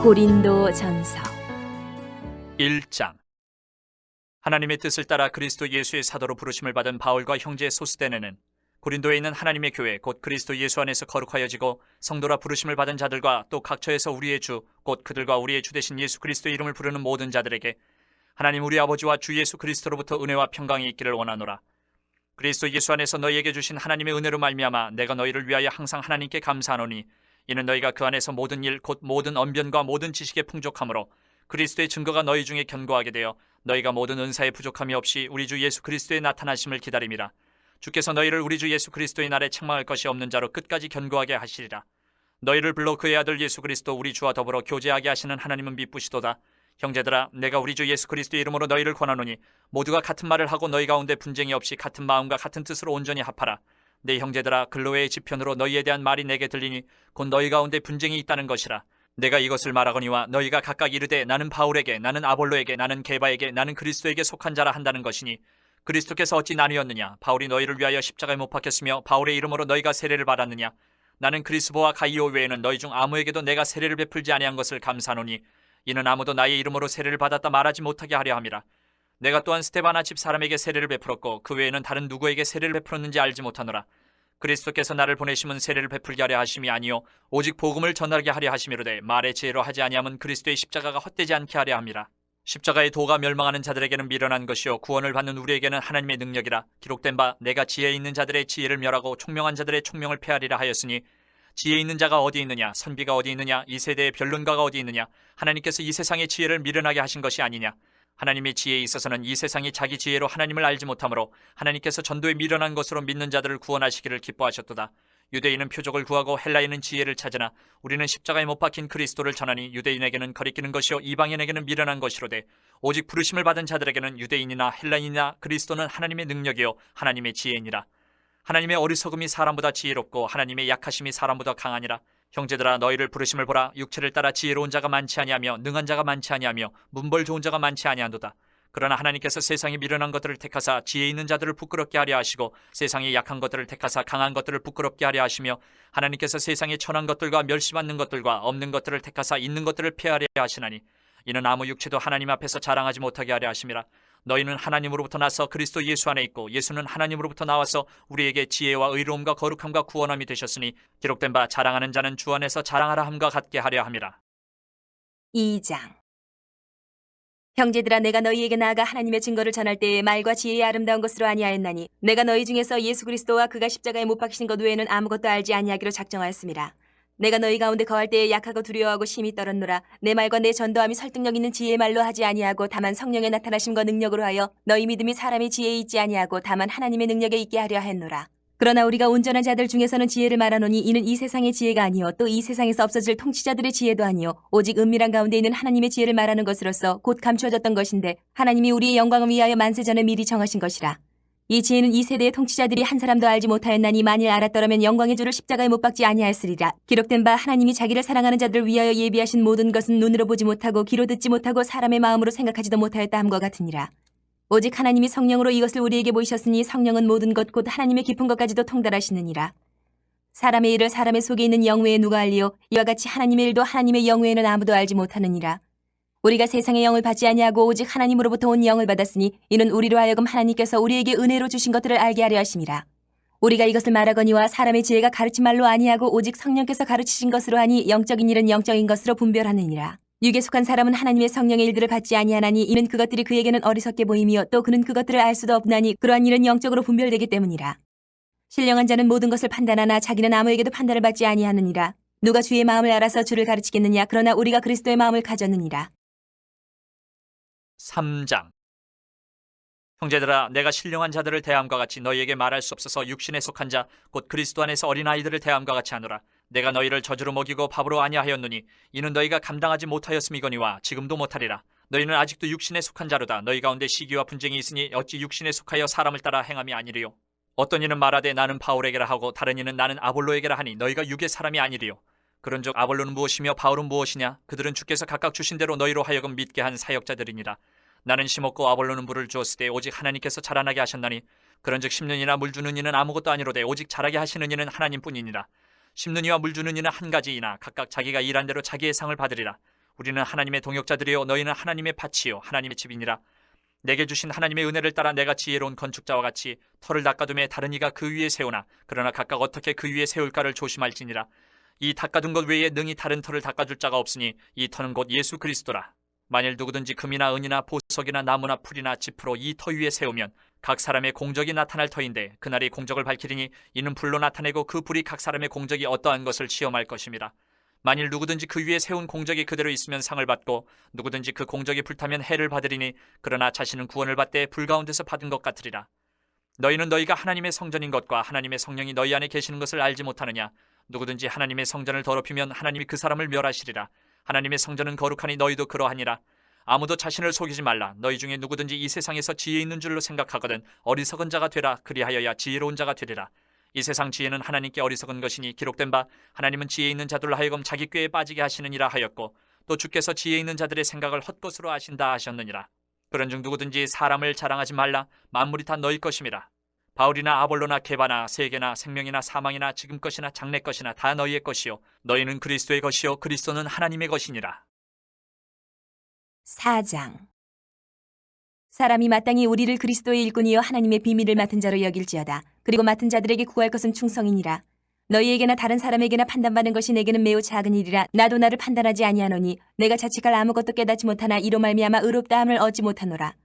고린도전서 1장. 하나님의 뜻을 따라 그리스도 예수의 사도로 부르심을 받은 바울과 형제 소스데네는 고린도에 있는 하나님의 교회 곧 그리스도 예수 안에서 거룩하여지고 성도라 부르심을 받은 자들과 또 각처에서 우리의 주 곧 그들과 우리의 주 되신 예수 그리스도의 이름을 부르는 모든 자들에게 하나님 우리 아버지와 주 예수 그리스도로부터 은혜와 평강이 있기를 원하노라. 그리스도 예수 안에서 너희에게 주신 하나님의 은혜로 말미암아 내가 너희를 위하여 항상 하나님께 감사하노니 이는 너희가 그 안에서 모든 일 곧 모든 언변과 모든 지식의 풍족함으로 그리스도의 증거가 너희 중에 견고하게 되어 너희가 모든 은사의 부족함이 없이 우리 주 예수 그리스도의 나타나심을 기다림이라. 주께서 너희를 우리 주 예수 그리스도의 날에 책망할 것이 없는 자로 끝까지 견고하게 하시리라. 너희를 불러 그의 아들 예수 그리스도 우리 주와 더불어 교제하게 하시는 하나님은 미쁘시도다. 형제들아, 내가 우리 주 예수 그리스도의 이름으로 너희를 권하노니 모두가 같은 말을 하고 너희 가운데 분쟁이 없이 같은 마음과 같은 뜻으로 온전히 합하라. 내 형제들아, 글로웨의 지편으로 너희에 대한 말이 내게 들리니 곧 너희 가운데 분쟁이 있다는 것이라. 내가 이것을 말하거니와 너희가 각각 이르되 나는 바울에게, 나는 아볼로에게, 나는 게바에게, 나는 그리스도에게 속한 자라 한다는 것이니 그리스도께서 어찌 나뉘었느냐? 바울이 너희를 위하여 십자가에 못 박혔으며 바울의 이름으로 너희가 세례를 받았느냐? 나는 그리스보와 가이오 외에는 너희 중 아무에게도 내가 세례를 베풀지 아니한 것을 감사하노니 이는 아무도 나의 이름으로 세례를 받았다 말하지 못하게 하려 함이라. 내가 또한 스데바나 집 사람에게 세례를 베풀었고 그 외에는 다른 누구에게 세례를 베풀었는지 알지 못하노라. 그리스도께서 나를 보내심은 세례를 베풀게 하려 하심이 아니요 오직 복음을 전하게 하려 하심이로되 말의 지혜로 하지 아니함은 그리스도의 십자가가 헛되지 않게 하려 함이라. 십자가의 도가 멸망하는 자들에게는 미련한 것이요 구원을 받는 우리에게는 하나님의 능력이라. 기록된 바 내가 지혜 있는 자들의 지혜를 멸하고 총명한 자들의 총명을 폐하리라 하였으니 지혜 있는 자가 어디 있느냐? 선비가 어디 있느냐? 이 세대의 변론가가 어디 있느냐? 하나님께서 이 세상의 지혜를 미련하게 하신 것이 아니냐? 하나님의 지혜에 있어서는 이 세상이 자기 지혜로 하나님을 알지 못하므로 하나님께서 전도에 미련한 것으로 믿는 자들을 구원하시기를 기뻐하셨도다. 유대인은 표적을 구하고 헬라인은 지혜를 찾으나 우리는 십자가에 못 박힌 그리스도를 전하니 유대인에게는 거리끼는 것이요 이방인에게는 미련한 것이로되 오직 부르심을 받은 자들에게는 유대인이나 헬라인이나 그리스도는 하나님의 능력이요 하나님의 지혜니라. 하나님의 어리석음이 사람보다 지혜롭고 하나님의 약하심이 사람보다 강하니라. 형제들아, 너희를 부르심을 보라. 육체를 따라 지혜로운 자가 많지 아니하며 능한 자가 많지 아니하며 문벌 좋은 자가 많지 아니한도다. 그러나 하나님께서 세상에 미련한 것들을 택하사 지혜 있는 자들을 부끄럽게 하려 하시고 세상에 약한 것들을 택하사 강한 것들을 부끄럽게 하려 하시며 하나님께서 세상에 천한 것들과 멸시받는 것들과 없는 것들을 택하사 있는 것들을 폐하려 하시나니 이는 아무 육체도 하나님 앞에서 자랑하지 못하게 하려 하심이라. 너희는 하나님으로부터 나서 그리스도 예수 안에 있고 예수는 하나님으로부터 나와서 우리에게 지혜와 의로움과 거룩함과 구원함이 되셨으니 기록된 바 자랑하는 자는 주 안에서 자랑하라 함과 같게 하려 함이라. 2장. 형제들아, 내가 너희에게 나아가 하나님의 증거를 전할 때에 말과 지혜의 아름다운 것으로 아니하였나니 내가 너희 중에서 예수 그리스도와 그가 십자가에 못 박히신 것 외에는 아무것도 알지 아니하기로 작정하였습니다. 내가 너희 가운데 거할 때에 약하고 두려워하고 심히 떨었노라. 내 말과 내 전도함이 설득력 있는 지혜의 말로 하지 아니하고 다만 성령의 나타나심과 능력으로 하여 너희 믿음이 사람의 지혜에 있지 아니하고 다만 하나님의 능력에 있게 하려 했노라. 그러나 우리가 온전한 자들 중에서는 지혜를 말하노니 이는 이 세상의 지혜가 아니요 또 이 세상에서 없어질 통치자들의 지혜도 아니요 오직 은밀한 가운데 있는 하나님의 지혜를 말하는 것으로서 곧 감추어졌던 것인데 하나님이 우리의 영광을 위하여 만세 전에 미리 정하신 것이라. 이 지혜는 이 세대의 통치자들이 한 사람도 알지 못하였나니 만일 알았더라면 영광의 주를 십자가에 못 박지 아니하였으리라. 기록된 바 하나님이 자기를 사랑하는 자들을 위하여 예비하신 모든 것은 눈으로 보지 못하고 귀로 듣지 못하고 사람의 마음으로 생각하지도 못하였다 함과 같으니라. 오직 하나님이 성령으로 이것을 우리에게 보이셨으니 성령은 모든 것 곧 하나님의 깊은 것까지도 통달하시느니라. 사람의 일을 사람의 속에 있는 영 외에 누가 알리요? 이와 같이 하나님의 일도 하나님의 영 외에는 아무도 알지 못하느니라. 우리가 세상의 영을 받지 아니하고 오직 하나님으로부터 온 영을 받았으니 이는 우리로 하여금 하나님께서 우리에게 은혜로 주신 것들을 알게 하려 하심이라. 우리가 이것을 말하거니와 사람의 지혜가 가르친 말로 아니하고 오직 성령께서 가르치신 것으로 하니 영적인 일은 영적인 것으로 분별하느니라. 육에 속한 사람은 하나님의 성령의 일들을 받지 아니하나니 이는 그것들이 그에게는 어리석게 보임이요 또 그는 그것들을 알 수도 없나니 그러한 일은 영적으로 분별되기 때문이라. 신령한 자는 모든 것을 판단하나 자기는 아무에게도 판단을 받지 아니하느니라. 누가 주의 마음을 알아서 주를 가르치겠느냐? 그러나 우리가 그리스도의 마음을 가졌느니라. 3장. 형제들아, 내가 신령한 자들을 대함과 같이 너희에게 말할 수 없어서 육신에 속한 자 곧 그리스도 안에서 어린아이들을 대함과 같이 하노라. 내가 너희를 젖으로 먹이고 밥으로 아니하였노니 이는 너희가 감당하지 못하였음이거니와 지금도 못하리라. 너희는 아직도 육신에 속한 자로다. 너희 가운데 시기와 분쟁이 있으니 어찌 육신에 속하여 사람을 따라 행함이 아니리요. 어떤 이는 말하되 나는 바울에게라 하고 다른 이는 나는 아볼로에게라 하니 너희가 육의 사람이 아니리요. 그런즉 아볼로는 무엇이며 바울은 무엇이냐? 그들은 주께서 각각 주신 대로 너희로 하여금 믿게 한 사역자들이니라. 나는 심었고 아볼로는 물을 주었을 때 오직 하나님께서 자라나게 하셨나니 그런즉 심는 이나 물 주는 이는 아무것도 아니로되 오직 자라게 하시는 이는 하나님뿐이니라. 심는 이와 물 주는 이는 한 가지이나 각각 자기가 일한 대로 자기의 상을 받으리라. 우리는 하나님의 동역자들이요 너희는 하나님의 밭이요 하나님의 집이니라. 내게 주신 하나님의 은혜를 따라 내가 지혜로운 건축자와 같이 터를 닦아둠에 다른 이가 그 위에 세우나 그러나 각각 어떻게 그 위에 세울까를 조심할지니라. 이 닦아둔 것 외에 능히 다른 터를 닦아줄 자가 없으니 이 터는 곧 예수 그리스도라. 만일 누구든지 금이나 은이나 보석이나 나무나 풀이나 지프로 이 터 위에 세우면 각 사람의 공적이 나타날 터인데 그날이 공적을 밝히리니 이는 불로 나타내고 그 불이 각 사람의 공적이 어떠한 것을 시험할 것입니다. 만일 누구든지 그 위에 세운 공적이 그대로 있으면 상을 받고 누구든지 그 공적이 불타면 해를 받으리니 그러나 자신은 구원을 받되 불 가운데서 받은 것 같으리라. 너희는 너희가 하나님의 성전인 것과 하나님의 성령이 너희 안에 계시는 것을 알지 못하느냐. 누구든지 하나님의 성전을 더럽히면 하나님이 그 사람을 멸하시리라. 하나님의 성전은 거룩하니 너희도 그러하니라. 아무도 자신을 속이지 말라. 너희 중에 누구든지 이 세상에서 지혜 있는 줄로 생각하거든 어리석은 자가 되라. 그리하여야 지혜로운 자가 되리라. 이 세상 지혜는 하나님께 어리석은 것이니 기록된 바 하나님은 지혜 있는 자들로 하여금 자기 꾀에 빠지게 하시느니라 하였고 또 주께서 지혜 있는 자들의 생각을 헛것으로 아신다 하셨느니라. 그런즉 누구든지 사람을 자랑하지 말라. 만물이 다 너희 것임이라. 바울이나 아볼로나 게바나 세계나 생명이나 사망이나 지금 것이나 장래 것이나 다 너희의 것이요 너희는 그리스도의 것이요 그리스도는 하나님의 것이니라. 4장. 사람이 마땅히 우리를 그리스도의 일꾼이요 하나님의 비밀을 맡은 자로 여길지어다. 그리고 맡은 자들에게 구할 것은 충성이니라. 너희에게나 다른 사람에게나 판단받는 것이 내게는 매우 작은 일이라. 나도 나를 판단하지 아니하노니 내가 자책할 아무것도 깨닫지 못하나 이로 말미암아 의롭다함을 얻지 못하노라.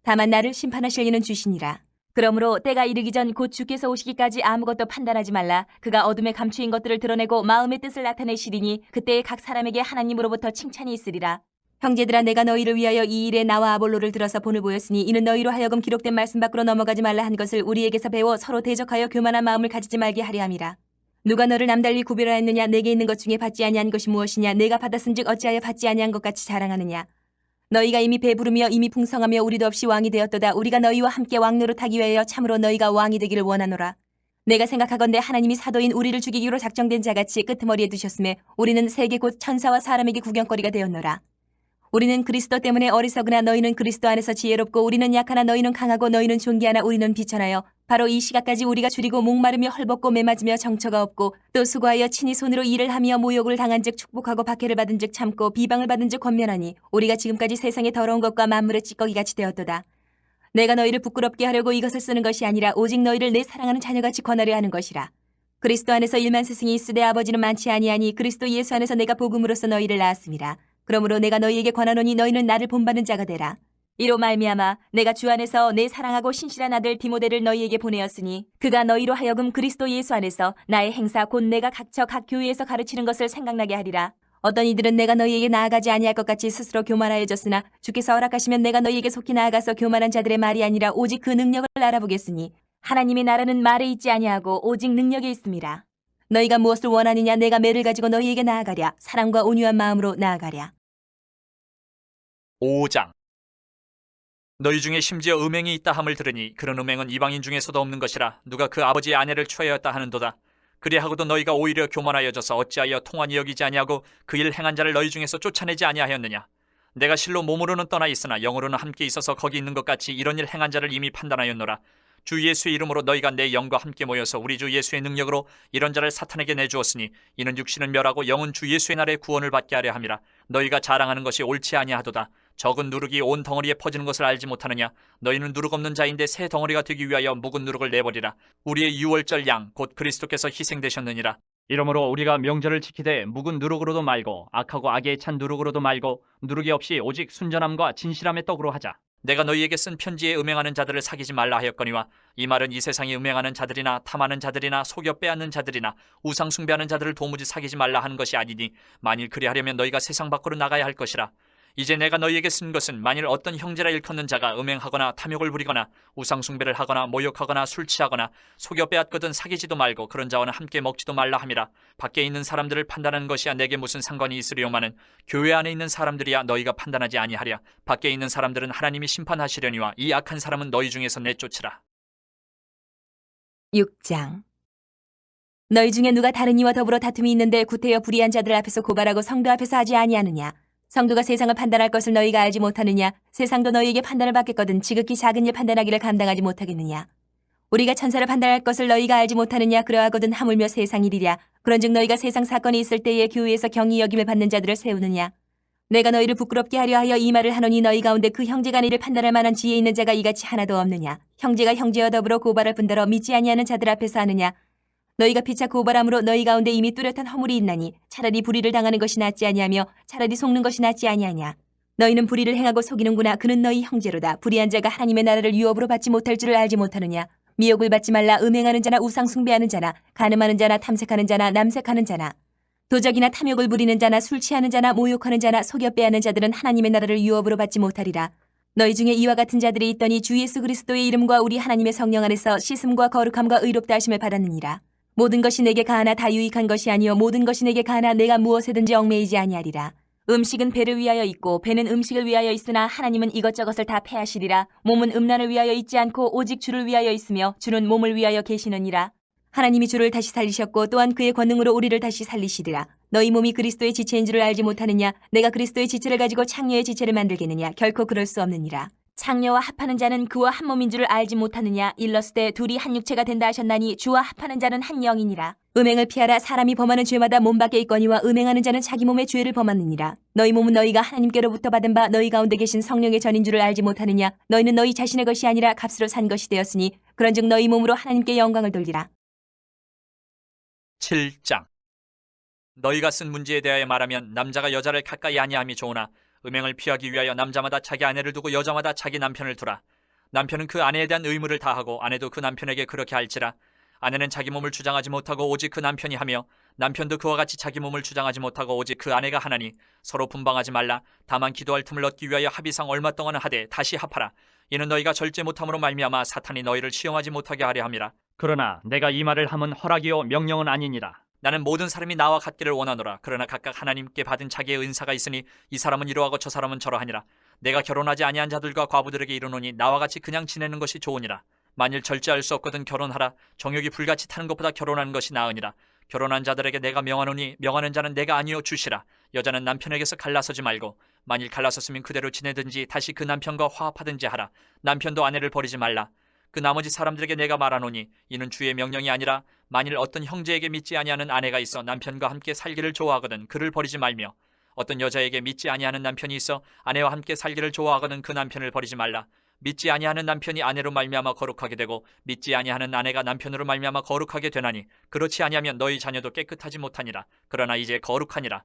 다만 나를 심판하실 이는 주시니라. 그러므로 때가 이르기 전 곧 주께서 오시기까지 아무것도 판단하지 말라. 그가 어둠에 감추인 것들을 드러내고 마음의 뜻을 나타내시리니 그때에 각 사람에게 하나님으로부터 칭찬이 있으리라. 형제들아, 내가 너희를 위하여 이 일에 나와 아볼로를 들어서 본을 보였으니 이는 너희로 하여금 기록된 말씀 밖으로 넘어가지 말라 한 것을 우리에게서 배워 서로 대적하여 교만한 마음을 가지지 말게 하려 함이라. 누가 너를 남달리 구별하였느냐? 내게 있는 것 중에 받지 아니한 것이 무엇이냐? 내가 받았은즉 어찌하여 받지 아니한 것 같이 자랑하느냐? 너희가 이미 배부르며 이미 풍성하며 우리도 없이 왕이 되었도다. 우리가 너희와 함께 왕노릇하기 위하여 참으로 너희가 왕이 되기를 원하노라. 내가 생각하건대 하나님이 사도인 우리를 죽이기로 작정된 자같이 끄트머리에 두셨음에 우리는 세계 곧 천사와 사람에게 구경거리가 되었노라. 우리는 그리스도 때문에 어리석으나 너희는 그리스도 안에서 지혜롭고 우리는 약하나 너희는 강하고 너희는 존귀하나 우리는 비천하여 바로 이 시각까지 우리가 줄이고 목마르며 헐벗고 매맞으며 정처가 없고 또 수고하여 친히 손으로 일을 하며 모욕을 당한즉 축복하고 박해를 받은즉 참고 비방을 받은즉 권면하니 우리가 지금까지 세상의 더러운 것과 만물의 찌꺼기같이 되었도다. 내가 너희를 부끄럽게 하려고 이것을 쓰는 것이 아니라 오직 너희를 내 사랑하는 자녀같이 권하려 하는 것이라. 그리스도 안에서 일만 스승이 있으되 아버지는 많지 아니하니 그리스도 예수 안에서 내가 복음으로써 너희를 낳았음이라. 그러므로 내가 너희에게 권하노니 너희는 나를 본받는 자가 되라. 이로 말미암아 내가 주 안에서 내 사랑하고 신실한 아들 디모데를 너희에게 보내었으니 그가 너희로 하여금 그리스도 예수 안에서 나의 행사 곧 내가 각처 각 교회에서 가르치는 것을 생각나게 하리라. 어떤 이들은 내가 너희에게 나아가지 아니할 것 같이 스스로 교만하여졌으나 주께서 허락하시면 내가 너희에게 속히 나아가서 교만한 자들의 말이 아니라 오직 그 능력을 알아보겠으니 하나님의 나라는 말에 있지 아니하고 오직 능력에 있음이라. 너희가 무엇을 원하느냐? 내가 매를 가지고 너희에게 나아가랴. 사랑과 온유한 마음으로 나아가랴. 5장. 너희 중에 심지어 음행이 있다 함을 들으니 그런 음행은 이방인 중에서도 없는 것이라. 누가 그 아버지의 아내를 취하였다 하는도다. 그리하고도 너희가 오히려 교만하여져서 어찌하여 통한이 여기지 아니하고 그 일 행한 자를 너희 중에서 쫓아내지 아니하였느냐? 내가 실로 몸으로는 떠나 있으나 영으로는 함께 있어서 거기 있는 것 같이 이런 일 행한 자를 이미 판단하였노라. 주 예수의 이름으로 너희가 내 영과 함께 모여서 우리 주 예수의 능력으로 이런 자를 사탄에게 내주었으니 이는 육신은 멸하고 영은 주 예수의 날에 구원을 받게 하려 함이라. 너희가 자랑하는 것이 옳지 아니하도다. 적은 누룩이 온 덩어리에 퍼지는 것을 알지 못하느냐? 너희는 누룩 없는 자인데 새 덩어리가 되기 위하여 묵은 누룩을 내버리라. 우리의 유월절 양 곧 그리스도께서 희생되셨느니라. 이러므로 우리가 명절을 지키되 묵은 누룩으로도 말고 악하고 악에 찬 누룩으로도 말고 누룩이 없이 오직 순전함과 진실함의 떡으로 하자. 내가 너희에게 쓴 편지에 음행하는 자들을 사귀지 말라 하였거니와 이 말은 이 세상에 음행하는 자들이나 탐하는 자들이나 속여 빼앗는 자들이나 우상 숭배하는 자들을 도무지 사귀지 말라 하는 것이 아니니 만일 그리하려면 너희가 세상 밖으로 나가야 할 것이라. 이제 내가 너희에게 쓴 것은 만일 어떤 형제라 일컫는 자가 음행하거나 탐욕을 부리거나 우상 숭배를 하거나 모욕하거나 술 취하거나 속여 빼앗거든 사귀지도 말고 그런 자와는 함께 먹지도 말라 함이라. 밖에 있는 사람들을 판단하는 것이야 내게 무슨 상관이 있으리요마는 교회 안에 있는 사람들이야 너희가 판단하지 아니하랴. 밖에 있는 사람들은 하나님이 심판하시려니와 이 악한 사람은 너희 중에서 내쫓으라. 6장. 너희 중에 누가 다른 이와 더불어 다툼이 있는데 구태여 불의한 자들 앞에서 고발하고 성도 앞에서 하지 아니하느냐? 성도가 세상을 판단할 것을 너희가 알지 못하느냐? 세상도 너희에게 판단을 받겠거든 지극히 작은 일 판단하기를 감당하지 못하겠느냐? 우리가 천사를 판단할 것을 너희가 알지 못하느냐? 그러하거든 하물며 세상 일이랴. 그런즉 너희가 세상 사건이 있을 때에 교회에서 경히 여김을 받는 자들을 세우느냐? 내가 너희를 부끄럽게 하려 하여 이 말을 하노니 너희 가운데 그 형제간 이를 판단할 만한 지혜 있는 자가 이같이 하나도 없느냐. 형제가 형제와 더불어 고발할 뿐더러 믿지 아니하는 자들 앞에서 하느냐. 너희가 피차 고발함으로 너희 가운데 이미 뚜렷한 허물이 있나니 차라리 불의를 당하는 것이 낫지 아니하며 차라리 속는 것이 낫지 아니하냐. 너희는 불의를 행하고 속이는구나. 그는 너희 형제로다. 불의한 자가 하나님의 나라를 유업으로 받지 못할 줄을 알지 못하느냐. 미혹을 받지 말라. 음행하는 자나 우상 숭배하는 자나 간음하는 자나 탐색하는 자나 남색하는 자나 도적이나 탐욕을 부리는 자나 술 취하는 자나 모욕하는 자나 속여 빼앗는 자들은 하나님의 나라를 유업으로 받지 못하리라. 너희 중에 이와 같은 자들이 있더니 주 예수 그리스도의 이름과 우리 하나님의 성령 안에서 씻음과 거룩함과 의롭다 하심을 받았느니라. 모든 것이 내게 가하나 다 유익한 것이 아니요 모든 것이 내게 가하나 내가 무엇에든지 얽매이지 아니하리라. 음식은 배를 위하여 있고 배는 음식을 위하여 있으나 하나님은 이것저것을 다 패하시리라. 몸은 음란을 위하여 있지 않고 오직 주를 위하여 있으며 주는 몸을 위하여 계시느니라. 하나님이 주를 다시 살리셨고 또한 그의 권능으로 우리를 다시 살리시리라. 너희 몸이 그리스도의 지체인 줄을 알지 못하느냐. 내가 그리스도의 지체를 가지고 창녀의 지체를 만들겠느냐. 결코 그럴 수 없느니라. 창녀와 합하는 자는 그와 한 몸인 줄을 알지 못하느냐. 일렀으되 둘이 한 육체가 된다 하셨나니 주와 합하는 자는 한 영이니라. 음행을 피하라. 사람이 범하는 죄마다 몸 밖에 있거니와 음행하는 자는 자기 몸의 죄를 범하느니라. 너희 몸은 너희가 하나님께로부터 받은 바 너희 가운데 계신 성령의 전인 줄을 알지 못하느냐. 너희는 너희 자신의 것이 아니라 값으로 산 것이 되었으니 그런즉 너희 몸으로 하나님께 영광을 돌리라. 7장. 너희가 쓴 문제에 대하여 말하면 남자가 여자를 가까이 아니함이 좋으나 음행을 피하기 위하여 남자마다 자기 아내를 두고 여자마다 자기 남편을 두라. 남편은 그 아내에 대한 의무를 다하고 아내도 그 남편에게 그렇게 할지라. 아내는 자기 몸을 주장하지 못하고 오직 그 남편이 하며 남편도 그와 같이 자기 몸을 주장하지 못하고 오직 그 아내가 하나니 서로 분방하지 말라. 다만 기도할 틈을 얻기 위하여 합의상 얼마 동안은 하되 다시 합하라. 이는 너희가 절제 못함으로 말미암아 사탄이 너희를 시험하지 못하게 하려 함이라. 그러나 내가 이 말을 함은 허락이요 명령은 아니니라. 나는 모든 사람이 나와 같기를 원하노라. 그러나 각각 하나님께 받은 자기의 은사가 있으니 이 사람은 이러하고 저 사람은 저러하니라. 내가 결혼하지 아니한 자들과 과부들에게 이르노니 나와 같이 그냥 지내는 것이 좋으니라. 만일 절제할 수 없거든 결혼하라. 정욕이 불같이 타는 것보다 결혼하는 것이 나으니라. 결혼한 자들에게 내가 명하노니 명하는 자는 내가 아니요 주시라. 여자는 남편에게서 갈라서지 말고 만일 갈라섰으면 그대로 지내든지 다시 그 남편과 화합하든지 하라. 남편도 아내를 버리지 말라. 그 나머지 사람들에게 내가 말하노니 이는 주의 명령이 아니라 만일 어떤 형제에게 믿지 아니하는 아내가 있어 남편과 함께 살기를 좋아하거든 그를 버리지 말며 어떤 여자에게 믿지 아니하는 남편이 있어 아내와 함께 살기를 좋아하거든 그 남편을 버리지 말라. 믿지 아니하는 남편이 아내로 말미암아 거룩하게 되고 믿지 아니하는 아내가 남편으로 말미암아 거룩하게 되나니 그렇지 아니하면 너희 자녀도 깨끗하지 못하니라. 그러나 이제 거룩하니라.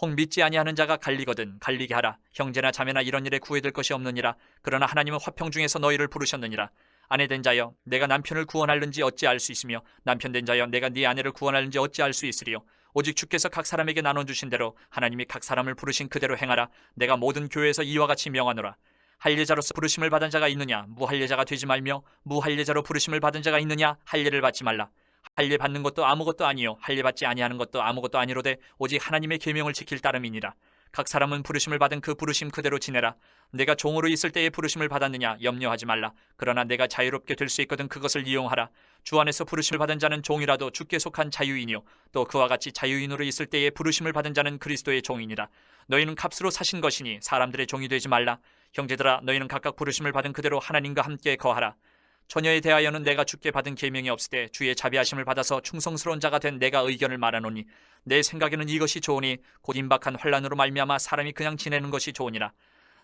혹 믿지 아니하는 자가 갈리거든 갈리게 하라. 형제나 자매나 이런 일에 구애될 것이 없느니라. 그러나 하나님은 화평 중에서 너희를 부르셨느니라. 아내 된 자여 내가 남편을 구원할는지 어찌 알 수 있으며 남편 된 자여 내가 네 아내를 구원할는지 어찌 알 수 있으리요. 오직 주께서 각 사람에게 나눠주신 대로 하나님이 각 사람을 부르신 그대로 행하라. 내가 모든 교회에서 이와 같이 명하노라. 할례자로서 부르심을 받은 자가 있느냐 무할례자가 되지 말며 무할례자로 부르심을 받은 자가 있느냐 할례를 받지 말라. 할례 받는 것도 아무것도 아니요 할례 받지 아니하는 것도 아무것도 아니로되 오직 하나님의 계명을 지킬 따름이니라. 각 사람은 부르심을 받은 그 부르심 그대로 지내라. 내가 종으로 있을 때에 부르심을 받았느냐 염려하지 말라. 그러나 내가 자유롭게 될 수 있거든 그것을 이용하라. 주 안에서 부르심을 받은 자는 종이라도 주께 속한 자유인이요 또 그와 같이 자유인으로 있을 때에 부르심을 받은 자는 그리스도의 종이니라. 너희는 값으로 사신 것이니 사람들의 종이 되지 말라. 형제들아 너희는 각각 부르심을 받은 그대로 하나님과 함께 거하라. 처녀에 대하여는 내가 주께 받은 계명이 없으되 주의 자비하심을 받아서 충성스러운 자가 된 내가 의견을 말하노니 내 생각에는 이것이 좋으니 곧 임박한 환난으로 말미암아 사람이 그냥 지내는 것이 좋으니라.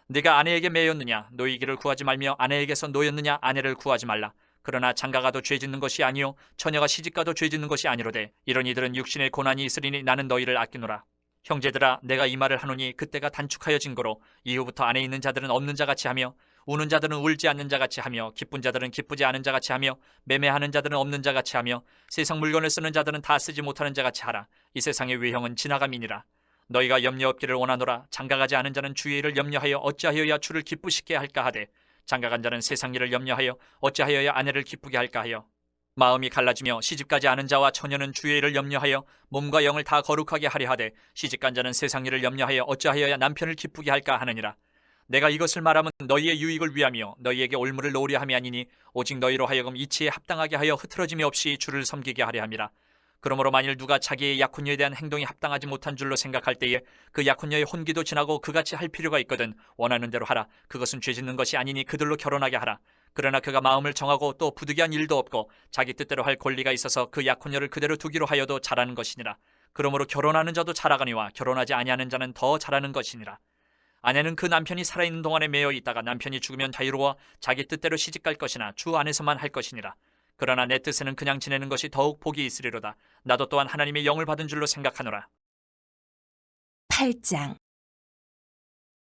네가 아내에게 매였느냐 노이기를 구하지 말며 아내에게서 노였느냐 아내를 구하지 말라. 그러나 장가가도 죄짓는 것이 아니요 처녀가 시집가도 죄짓는 것이 아니로되 이런 이들은 육신의 고난이 있으리니 나는 너희를 아끼노라. 형제들아 내가 이 말을 하노니 그때가 단축하여진 거로 이후부터 안에 있는 자들은 없는 자같이 하며 우는 자들은 울지 않는 자같이 하며 기쁜 자들은 기쁘지 않은 자같이 하며 매매하는 자들은 없는 자같이 하며 세상 물건을 쓰는 자들은 다 쓰지 못하는 자같이 하라. 이 세상의 외형은 지나감이니라. 너희가 염려 없기를 원하노라. 장가가지 않은 자는 주의 일을 염려하여 어찌하여야 주를 기쁘시게 할까 하되 장가간 자는 세상 일을 염려하여 어찌하여야 아내를 기쁘게 할까 하여 마음이 갈라지며 시집가지 않은 자와 처녀는 주의 일을 염려하여 몸과 영을 다 거룩하게 하려 하되 시집간 자는 세상 일을 염려하여 어찌하여야 남편을 기쁘게 할까 하느니라. 내가 이것을 말하면 너희의 유익을 위하며 너희에게 올무를 놓으려 함이 아니니 오직 너희로 하여금 이치에 합당하게 하여 흐트러짐이 없이 주를 섬기게 하려 함이라. 그러므로 만일 누가 자기의 약혼녀에 대한 행동이 합당하지 못한 줄로 생각할 때에 그 약혼녀의 혼기도 지나고 그같이 할 필요가 있거든 원하는 대로 하라. 그것은 죄짓는 것이 아니니 그들로 결혼하게 하라. 그러나 그가 마음을 정하고 또 부득이한 일도 없고 자기 뜻대로 할 권리가 있어서 그 약혼녀를 그대로 두기로 하여도 잘하는 것이니라. 그러므로 결혼하는 자도 잘하거니와 결혼하지 아니하는 자는 더 잘하는 것이니라. 아내는 그 남편이 살아있는 동안에 매여 있다가 남편이 죽으면 자유로워 자기 뜻대로 시집갈 것이나 주 안에서만 할 것이니라. 그러나 내 뜻에는 그냥 지내는 것이 더욱 복이 있으리로다. 나도 또한 하나님의 영을 받은 줄로 생각하노라. 8장.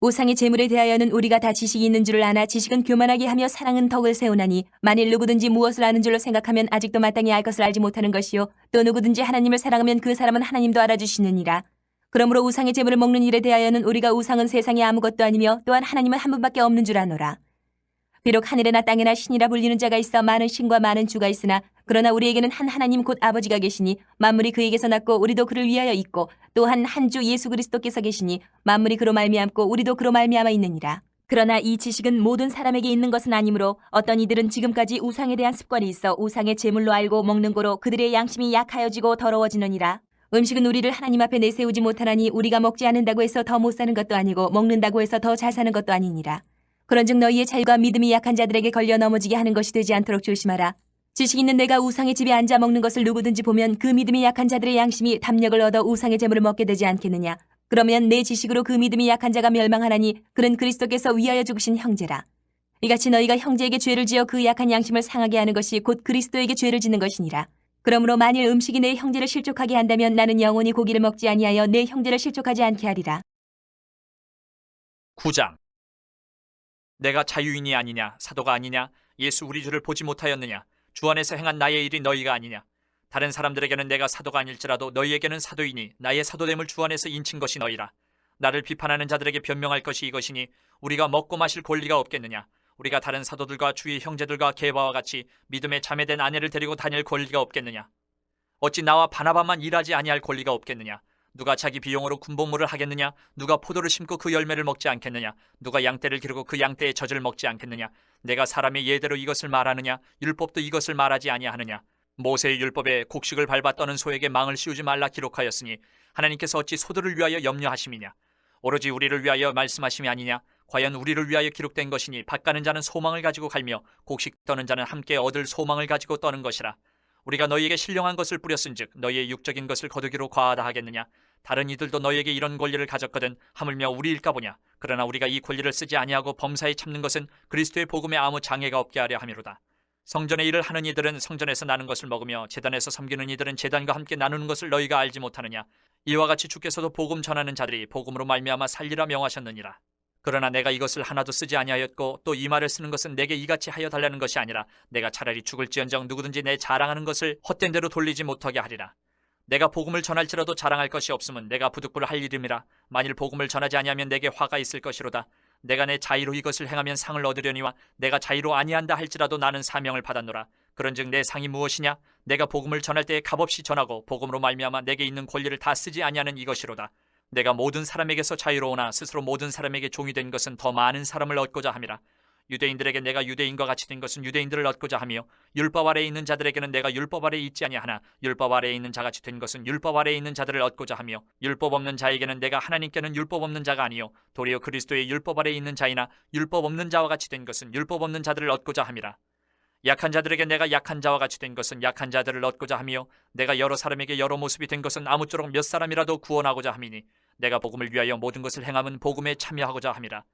우상의 제물에 대하여는 우리가 다 지식이 있는 줄을 아나 지식은 교만하게 하며 사랑은 덕을 세우나니 만일 누구든지 무엇을 아는 줄로 생각하면 아직도 마땅히 알 것을 알지 못하는 것이요 또 누구든지 하나님을 사랑하면 그 사람은 하나님도 알아주시느니라. 그러므로 우상의 제물을 먹는 일에 대하여는 우리가 우상은 세상에 아무것도 아니며 또한 하나님은 한 분밖에 없는 줄 아노라. 비록 하늘에나 땅에나 신이라 불리는 자가 있어 많은 신과 많은 주가 있으나 그러나 우리에게는 한 하나님 곧 아버지가 계시니 만물이 그에게서 났고 우리도 그를 위하여 있고 또한 한 주 예수 그리스도께서 계시니 만물이 그로 말미암고 우리도 그로 말미암아 있느니라. 그러나 이 지식은 모든 사람에게 있는 것은 아니므로 어떤 이들은 지금까지 우상에 대한 습관이 있어 우상의 제물로 알고 먹는 거로 그들의 양심이 약하여지고 더러워지느니라. 음식은 우리를 하나님 앞에 내세우지 못하나니 우리가 먹지 않는다고 해서 더 못 사는 것도 아니고 먹는다고 해서 더 잘 사는 것도 아니니라. 그런즉 너희의 자유가 믿음이 약한 자들에게 걸려 넘어지게 하는 것이 되지 않도록 조심하라. 지식 있는 내가 우상의 집에 앉아 먹는 것을 누구든지 보면 그 믿음이 약한 자들의 양심이 담력을 얻어 우상의 제물을 먹게 되지 않겠느냐. 그러면 내 지식으로 그 믿음이 약한 자가 멸망하나니 그는 그리스도께서 위하여 죽으신 형제라. 이같이 너희가 형제에게 죄를 지어 그 약한 양심을 상하게 하는 것이 곧 그리스도에게 죄를 짓는 것이니라. 그러므로 만일 음식이 내 형제를 실족하게 한다면 나는 영원히 고기를 먹지 아니하여 내 형제를 실족하지 않게 하리라. 9장. 내가 자유인이 아니냐, 사도가 아니냐, 예수 우리 주를 보지 못하였느냐, 주 안에서 행한 나의 일이 너희가 아니냐. 다른 사람들에게는 내가 사도가 아닐지라도 너희에게는 사도이니 나의 사도됨을 주 안에서 인친 것이 너희라. 나를 비판하는 자들에게 변명할 것이 이것이니 우리가 먹고 마실 권리가 없겠느냐. 우리가 다른 사도들과 주의 형제들과 게바와 같이 믿음에 자매된 아내를 데리고 다닐 권리가 없겠느냐. 어찌 나와 바나바만 일하지 아니할 권리가 없겠느냐. 누가 자기 비용으로 군복무를 하겠느냐. 누가 포도를 심고 그 열매를 먹지 않겠느냐. 누가 양떼를 기르고 그 양떼의 젖을 먹지 않겠느냐. 내가 사람의 예대로 이것을 말하느냐. 율법도 이것을 말하지 아니하느냐. 모세의 율법에 곡식을 밟아 떠는 소에게 망을 씌우지 말라 기록하였으니 하나님께서 어찌 소들을 위하여 염려하심이냐. 오로지 우리를 위하여 말씀하심이 아니냐. 과연 우리를 위하여 기록된 것이니 밭 가는 자는 소망을 가지고 갈며 곡식 떠는 자는 함께 얻을 소망을 가지고 떠는 것이라. 우리가 너희에게 신령한 것을 뿌렸은즉 너희의 육적인 것을 거두기로 과하다 하겠느냐. 다른 이들도 너희에게 이런 권리를 가졌거든 하물며 우리일까 보냐. 그러나 우리가 이 권리를 쓰지 아니하고 범사에 참는 것은 그리스도의 복음에 아무 장애가 없게 하려 함이로다. 성전의 일을 하는 이들은 성전에서 나는 것을 먹으며 제단에서 섬기는 이들은 제단과 함께 나누는 것을 너희가 알지 못하느냐. 이와 같이 주께서도 복음 전하는 자들이 복음으로 말미암아 살리라 명하셨느니라. 그러나 내가 이것을 하나도 쓰지 아니하였고 또 이 말을 쓰는 것은 내게 이같이 하여 달라는 것이 아니라 내가 차라리 죽을지언정 누구든지 내 자랑하는 것을 헛된 대로 돌리지 못하게 하리라. 내가 복음을 전할지라도 자랑할 것이 없으면 내가 부득불 할 일임이라. 만일 복음을 전하지 아니하면 내게 화가 있을 것이로다. 내가 내 자의로 이것을 행하면 상을 얻으려니와 내가 자의로 아니한다 할지라도 나는 사명을 받았노라. 그런즉 내 상이 무엇이냐? 내가 복음을 전할 때에 값없이 전하고 복음으로 말미암아 내게 있는 권리를 다 쓰지 아니하는 이것이로다. 내가 모든 사람에게서 자유로우나 스스로 모든 사람에게 종이 된 것은 더 많은 사람을 얻고자 함이라. 유대인들에게 내가 유대인과 같이 된 것은 유대인들을 얻고자 하며 율법 아래에 있는 자들에게는 내가 율법 아래에 있지 아니하나 율법 아래에 있는 자같이 된 것은 율법 아래에 있는 자들을 얻고자 하며 율법 없는 자에게는 내가 하나님께는 율법 없는 자가 아니요 도리어 그리스도의 율법 아래에 있는 자이나 율법 없는 자와 같이 된 것은 율법 없는 자들을 얻고자 함이라. 약한 자들에게 내가 약한 자와 같이 된 것은 약한 자들을 얻고자 하며 내가 여러 사람에게 여러 모습이 된 것은 아무쪼록 몇 사람이라도 구원하고자 함이니 내가 복음을 위하여 모든 것을 행함은 복음에 참여하고자 함이라.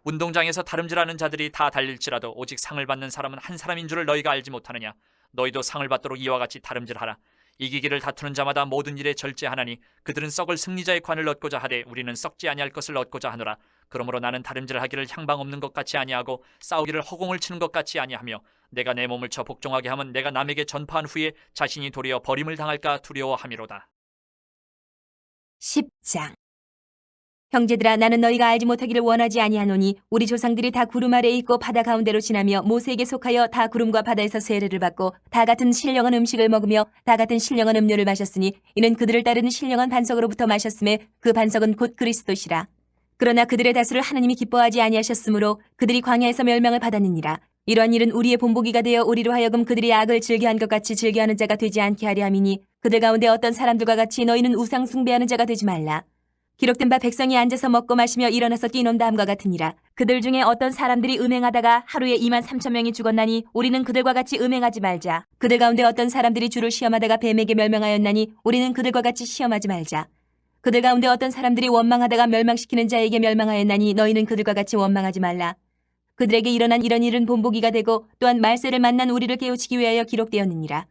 운동장에서 다름질하는 자들이 다 달릴지라도 오직 상을 받는 사람은 한 사람인 줄을 너희가 알지 못하느냐. 너희도 상을 받도록 이와 같이 다름질하라. 이기기를 다투는 자마다 모든 일에 절제하나니 그들은 썩을 승리자의 관을 얻고자 하되 우리는 썩지 아니할 것을 얻고자 하노라. 그러므로 나는 다름질하기를 향방 없는 것 같이 아니하고 싸우기를 허공을 치는 것 같이 아니하며 내가 내 몸을 쳐 복종하게 하면 내가 남에게 전파한 후에 자신이 도리어 버림을 당할까 두려워함이로다. 10장. 형제들아 나는 너희가 알지 못하기를 원하지 아니하노니 우리 조상들이 다 구름 아래에 있고 바다 가운데로 지나며 모세에게 속하여 다 구름과 바다에서 세례를 받고 다 같은 신령한 음식을 먹으며 다 같은 신령한 음료를 마셨으니 이는 그들을 따르는 신령한 반석으로부터 마셨음에 그 반석은 곧 그리스도시라. 그러나 그들의 다수를 하나님이 기뻐하지 아니하셨으므로 그들이 광야에서 멸망을 받았느니라. 이러한 일은 우리의 본보기가 되어 우리로 하여금 그들이 악을 즐겨한 것 같이 즐겨하는 자가 되지 않게 하려 함이니 그들 가운데 어떤 사람들과 같이 너희는 우상 숭배하는 자가 되지 말라. 기록된 바 백성이 앉아서 먹고 마시며 일어나서 뛰논 다음과 같으니라. 그들 중에 어떤 사람들이 음행하다가 하루에 23,000명이 죽었나니 우리는 그들과 같이 음행하지 말자. 그들 가운데 어떤 사람들이 주를 시험하다가 뱀에게 멸망하였나니 우리는 그들과 같이 시험하지 말자. 그들 가운데 어떤 사람들이 원망하다가 멸망시키는 자에게 멸망하였나니 너희는 그들과 같이 원망하지 말라. 그들에게 일어난 이런 일은 본보기가 되고 또한 말세를 만난 우리를 깨우치기 위하여 기록되었느니라.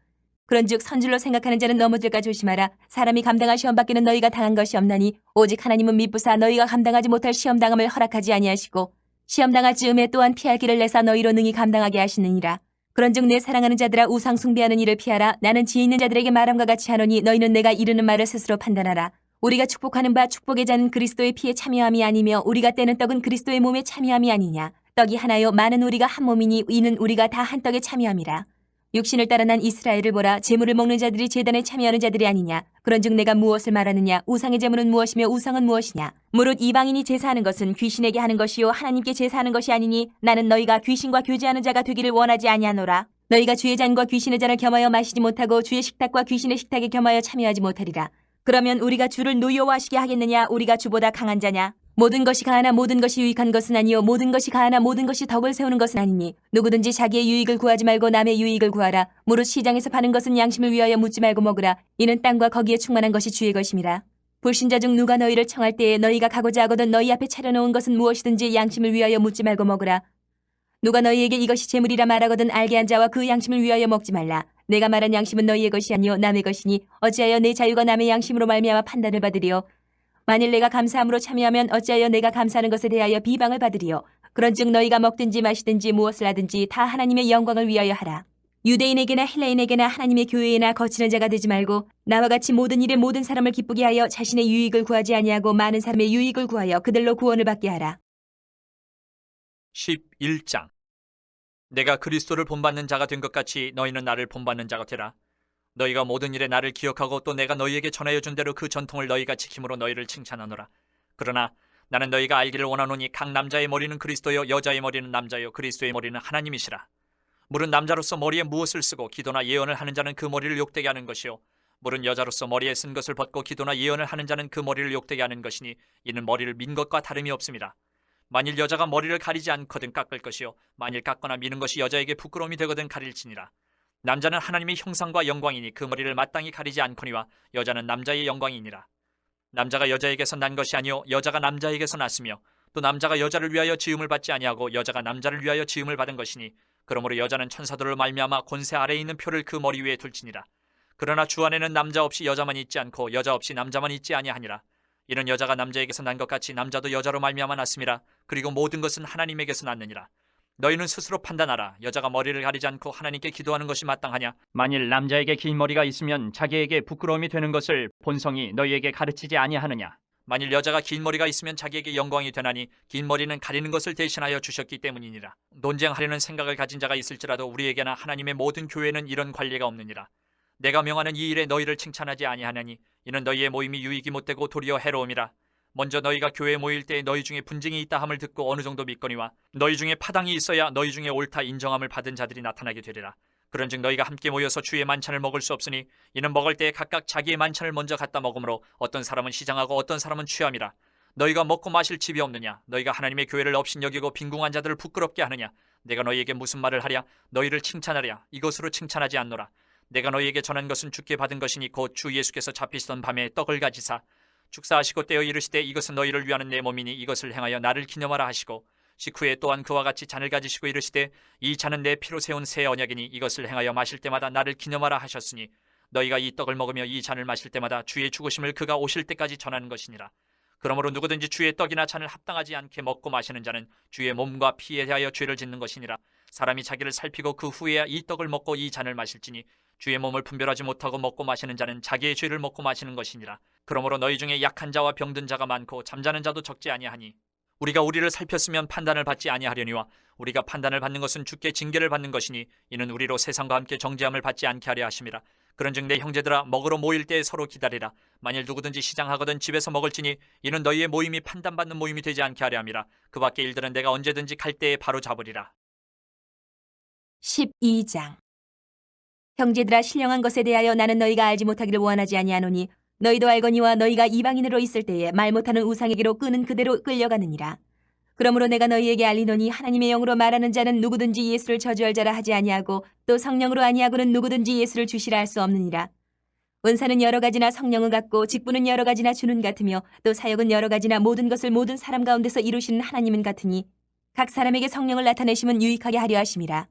그런즉 선줄로 생각하는 자는 넘어질까 조심하라. 사람이 감당할 시험 밖에는 너희가 당한 것이 없나니 오직 하나님은 미쁘사 너희가 감당하지 못할 시험 당함을 허락하지 아니하시고 시험 당할 즈음에 또한 피할 길을 내사 너희로 능히 감당하게 하시느니라. 그런즉 내 사랑하는 자들아 우상 숭배하는 일을 피하라. 나는 지혜 있는 자들에게 말함과 같이 하노니 너희는 내가 이르는 말을 스스로 판단하라. 우리가 축복하는 바 축복의 자는 그리스도의 피에 참여함이 아니며 우리가 떼는 떡은 그리스도의 몸에 참여함이 아니냐. 떡이 하나요 많은 우리가 한 몸이니 이는 우리가 다 한 떡에 참여함이라. 육신을 따라 난 이스라엘을 보라. 제물을 먹는 자들이 제단에 참여하는 자들이 아니냐. 그런즉 내가 무엇을 말하느냐. 우상의 제물은 무엇이며 우상은 무엇이냐. 무릇 이방인이 제사하는 것은 귀신에게 하는 것이요 하나님께 제사하는 것이 아니니 나는 너희가 귀신과 교제하는 자가 되기를 원하지 아니하노라. 너희가 주의 잔과 귀신의 잔을 겸하여 마시지 못하고 주의 식탁과 귀신의 식탁에 겸하여 참여하지 못하리라. 그러면 우리가 주를 노여워하시게 하겠느냐. 우리가 주보다 강한 자냐. 모든 것이 가하나 모든 것이 유익한 것은 아니요 모든 것이 가하나 모든 것이 덕을 세우는 것은 아니니 누구든지 자기의 유익을 구하지 말고 남의 유익을 구하라. 무릇 시장에서 파는 것은 양심을 위하여 묻지 말고 먹으라. 이는 땅과 거기에 충만한 것이 주의 것임이라. 불신자 중 누가 너희를 청할 때에 너희가 가고자 하거든 너희 앞에 차려놓은 것은 무엇이든지 양심을 위하여 묻지 말고 먹으라. 누가 너희에게 이것이 재물이라 말하거든 알게 한 자와 그 양심을 위하여 먹지 말라. 내가 말한 양심은 너희의 것이 아니요 남의 것이니 어찌하여 내 자유가 남의 양심으로 말미암아 판단을 받으리요. 만일 내가 감사함으로 참여하면 어찌하여 내가 감사하는 것에 대하여 비방을 받으리요. 그런즉 너희가 먹든지 마시든지 무엇을 하든지 다 하나님의 영광을 위하여 하라. 유대인에게나 헬라인에게나 하나님의 교회에나 거치는 자가 되지 말고 나와 같이 모든 일에 모든 사람을 기쁘게 하여 자신의 유익을 구하지 아니하고 많은 사람의 유익을 구하여 그들로 구원을 받게 하라. 11장. 내가 그리스도를 본받는 자가 된 것 같이 너희는 나를 본받는 자가 되라. 너희가 모든 일에 나를 기억하고 또 내가 너희에게 전하여 준 대로 그 전통을 너희가 지킴으로 너희를 칭찬하노라. 그러나 나는 너희가 알기를 원하노니 각 남자의 머리는 그리스도요 여자의 머리는 남자요 그리스도의 머리는 하나님이시라. 물은 남자로서 머리에 무엇을 쓰고 기도나 예언을 하는 자는 그 머리를 욕되게 하는 것이요 물은 여자로서 머리에 쓴 것을 벗고 기도나 예언을 하는 자는 그 머리를 욕되게 하는 것이니 이는 머리를 민 것과 다름이 없습니다. 만일 여자가 머리를 가리지 않거든 깎을 것이요 만일 깎거나 미는 것이 여자에게 부끄러움이 되거든 가릴지니라. 남자는 하나님의 형상과 영광이니 그 머리를 마땅히 가리지 않거니와 여자는 남자의 영광이니라. 남자가 여자에게서 난 것이 아니요 여자가 남자에게서 났으며 또 남자가 여자를 위하여 지음을 받지 아니하고 여자가 남자를 위하여 지음을 받은 것이니 그러므로 여자는 천사들을 말미암아 권세 아래에 있는 표를 그 머리 위에 둘지니라. 그러나 주 안에는 남자 없이 여자만 있지 않고 여자 없이 남자만 있지 아니하니라. 이는 여자가 남자에게서 난 것 같이 남자도 여자로 말미암아 났음이라. 그리고 모든 것은 하나님에게서 났느니라. 너희는 스스로 판단하라. 여자가 머리를 가리지 않고 하나님께 기도하는 것이 마땅하냐? 만일 남자에게 긴 머리가 있으면 자기에게 부끄러움이 되는 것을 본성이 너희에게 가르치지 아니하느냐. 만일 여자가 긴 머리가 있으면 자기에게 영광이 되나니 긴 머리는 가리는 것을 대신하여 주셨기 때문이니라. 논쟁하려는 생각을 가진 자가 있을지라도 우리에게나 하나님의 모든 교회는 이런 관례가 없느니라. 내가 명하는 이 일에 너희를 칭찬하지 아니하나니 이는 너희의 모임이 유익이 못되고 도리어 해로움이라. 먼저 너희가 교회에 모일 때에 너희 중에 분쟁이 있다 함을 듣고 어느 정도 믿거니와 너희 중에 파당이 있어야 너희 중에 옳다 인정함을 받은 자들이 나타나게 되리라. 그런즉 너희가 함께 모여서 주의 만찬을 먹을 수 없으니 이는 먹을 때에 각각 자기의 만찬을 먼저 갖다 먹으므로 어떤 사람은 시장하고 어떤 사람은 취함이라. 너희가 먹고 마실 집이 없느냐? 너희가 하나님의 교회를 업신여기고 빈궁한 자들을 부끄럽게 하느냐? 내가 너희에게 무슨 말을 하랴? 너희를 칭찬하랴? 이것으로 칭찬하지 않노라. 내가 너희에게 전한 것은 주께 받은 것이니 곧 주 예수께서 잡히시던 밤에 떡을 가지사 축사하시고 떼어 이르시되 이것은 너희를 위하는 내 몸이니 이것을 행하여 나를 기념하라 하시고 식후에 또한 그와 같이 잔을 가지시고 이르시되 이 잔은 내 피로 세운 새 언약이니 이것을 행하여 마실 때마다 나를 기념하라 하셨으니 너희가 이 떡을 먹으며 이 잔을 마실 때마다 주의 죽으심을 그가 오실 때까지 전하는 것이니라. 그러므로 누구든지 주의 떡이나 잔을 합당하지 않게 먹고 마시는 자는 주의 몸과 피에 대하여 죄를 짓는 것이니라. 사람이 자기를 살피고 그 후에야 이 떡을 먹고 이 잔을 마실지니 주의 몸을 분별하지 못하고 먹고 마시는 자는 자기의 죄를 먹고 마시는 것이니라. 그러므로 너희 중에 약한 자와 병든 자가 많고 잠자는 자도 적지 아니하니 우리가 우리를 살폈으면 판단을 받지 아니하려니와 우리가 판단을 받는 것은 주께 징계를 받는 것이니 이는 우리로 세상과 함께 정죄함을 받지 않게 하려 하심이라. 그런즉 내 형제들아 먹으러 모일 때에 서로 기다리라. 만일 누구든지 시장하거든 집에서 먹을지니 이는 너희의 모임이 판단받는 모임이 되지 않게 하려 함이라. 그 밖의 일들은 내가 언제든지 갈 때에 바로 잡으리라. 12장. 형제들아 신령한 것에 대하여 나는 너희가 알지 못하기를 원하지 아니하노니 너희도 알거니와 너희가 이방인으로 있을 때에 말 못하는 우상에게로 끄는 그대로 끌려가느니라. 그러므로 내가 너희에게 알리노니 하나님의 영으로 말하는 자는 누구든지 예수를 저주할 자라 하지 아니하고 또 성령으로 아니하고는 누구든지 예수를 주시라 할 수 없느니라. 은사는 여러 가지나 성령은 같고 직분은 여러 가지나 주는 같으며 또 사역은 여러 가지나 모든 것을 모든 사람 가운데서 이루시는 하나님은 같으니 각 사람에게 성령을 나타내심은 유익하게 하려 하심이라.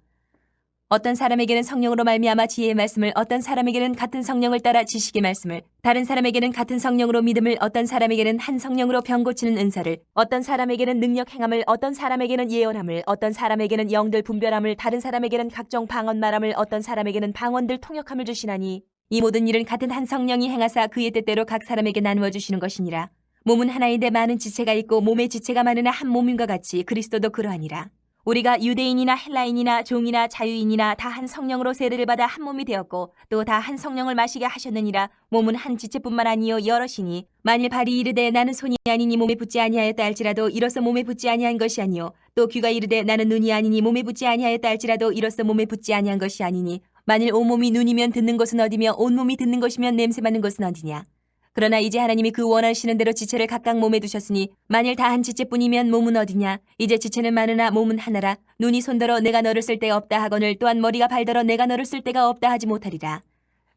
어떤 사람에게는 성령으로 말미암아 지혜의 말씀을, 어떤 사람에게는 같은 성령을 따라 지식의 말씀을, 다른 사람에게는 같은 성령으로 믿음을, 어떤 사람에게는 한 성령으로 병 고치는 은사를, 어떤 사람에게는 능력 행함을, 어떤 사람에게는 예언함을, 어떤 사람에게는 영들 분별함을, 다른 사람에게는 각종 방언 말함을, 어떤 사람에게는 방언들 통역함을 주시나니 이 모든 일은 같은 한 성령이 행하사 그의 뜻대로 각 사람에게 나누어 주시는 것이니라. 몸은 하나인데 많은 지체가 있고 몸의 지체가 많으나 한 몸인과 같이 그리스도도 그러하니라. 우리가 유대인이나 헬라인이나 종이나 자유인이나 다 한 성령으로 세례를 받아 한 몸이 되었고 또 다 한 성령을 마시게 하셨느니라. 몸은 한 지체뿐만 아니요 여럿이니 만일 발이 이르되 나는 손이 아니니 몸에 붙지 아니하였다 할지라도 이로써 몸에 붙지 아니한 것이 아니요 또 귀가 이르되 나는 눈이 아니니 몸에 붙지 아니하였다 할지라도 이로써 몸에 붙지 아니한 것이 아니니 만일 온몸이 눈이면 듣는 것은 어디며 온몸이 듣는 것이면 냄새 맡는 것은 어디냐. 그러나 이제 하나님이 그 원하시는 대로 지체를 각각 몸에 두셨으니 만일 다 한 지체뿐이면 몸은 어디냐. 이제 지체는 많으나 몸은 하나라. 눈이 손더러 내가 너를 쓸 데 없다 하거늘 또한 머리가 발더러 내가 너를 쓸 데가 없다 하지 못하리라.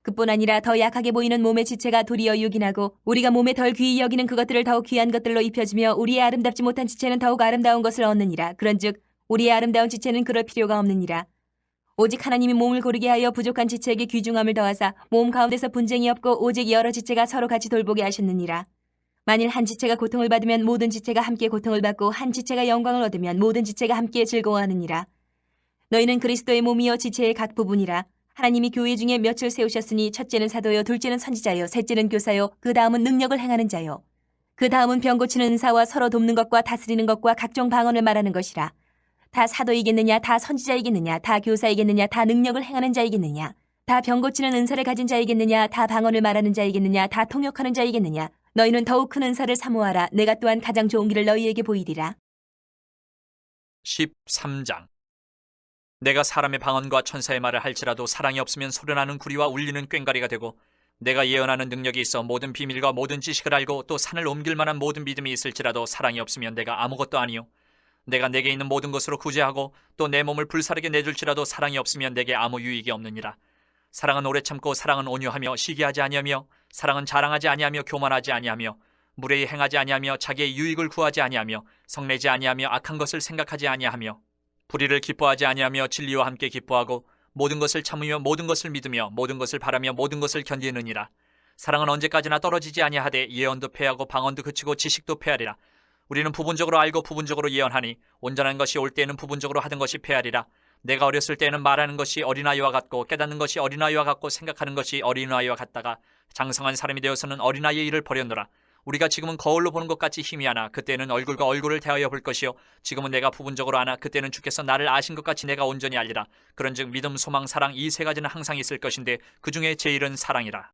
그뿐 아니라 더 약하게 보이는 몸의 지체가 도리어 유긴하고 우리가 몸에 덜 귀히 여기는 그것들을 더욱 귀한 것들로 입혀주며 우리의 아름답지 못한 지체는 더욱 아름다운 것을 얻느니라. 그런즉 우리의 아름다운 지체는 그럴 필요가 없느니라. 오직 하나님이 몸을 고르게 하여 부족한 지체에게 귀중함을 더하사 몸 가운데서 분쟁이 없고 오직 여러 지체가 서로 같이 돌보게 하셨느니라. 만일 한 지체가 고통을 받으면 모든 지체가 함께 고통을 받고 한 지체가 영광을 얻으면 모든 지체가 함께 즐거워하느니라. 너희는 그리스도의 몸이요 지체의 각 부분이라. 하나님이 교회 중에 몇을 세우셨으니 첫째는 사도요 둘째는 선지자요 셋째는 교사요 그 다음은 능력을 행하는 자요 그 다음은 병 고치는 은사와 서로 돕는 것과 다스리는 것과 각종 방언을 말하는 것이라. 다 사도이겠느냐, 다 선지자이겠느냐, 다 교사이겠느냐, 다 능력을 행하는 자이겠느냐, 다 병 고치는 은사를 가진 자이겠느냐, 다 방언을 말하는 자이겠느냐, 다 통역하는 자이겠느냐. 너희는 더욱 큰 은사를 사모하라. 내가 또한 가장 좋은 길을 너희에게 보이리라. 13장. 내가 사람의 방언과 천사의 말을 할지라도 사랑이 없으면 소리나는 구리와 울리는 꽹과리가 되고 내가 예언하는 능력이 있어 모든 비밀과 모든 지식을 알고 또 산을 옮길 만한 모든 믿음이 있을지라도 사랑이 없으면 내가 아무것도 아니요 내가 내게 있는 모든 것으로 구제하고 또 내 몸을 불사르게 내줄지라도 사랑이 없으면 내게 아무 유익이 없느니라. 사랑은 오래 참고 사랑은 온유하며 시기하지 아니하며 사랑은 자랑하지 아니하며 교만하지 아니하며 무례히 행하지 아니하며 자기의 유익을 구하지 아니하며 성내지 아니하며 악한 것을 생각하지 아니하며 불의를 기뻐하지 아니하며 진리와 함께 기뻐하고 모든 것을 참으며 모든 것을 믿으며 모든 것을 바라며 모든 것을 견디느니라. 사랑은 언제까지나 떨어지지 아니하되 예언도 패하고 방언도 그치고 지식도 패하리라. 우리는 부분적으로 알고 부분적으로 예언하니 온전한 것이 올 때에는 부분적으로 하던 것이 패하리라. 내가 어렸을 때에는 말하는 것이 어린아이와 같고 깨닫는 것이 어린아이와 같고 생각하는 것이 어린아이와 같다가 장성한 사람이 되어서는 어린아이의 일을 버렸노라. 우리가 지금은 거울로 보는 것 같이 힘이 하나 그때는 얼굴과 얼굴을 대하여 볼 것이요 지금은 내가 부분적으로 아나 그때는 주께서 나를 아신 것 같이 내가 온전히 알리라. 그런즉 믿음, 소망, 사랑 이 세 가지는 항상 있을 것인데 그 중에 제일은 사랑이라.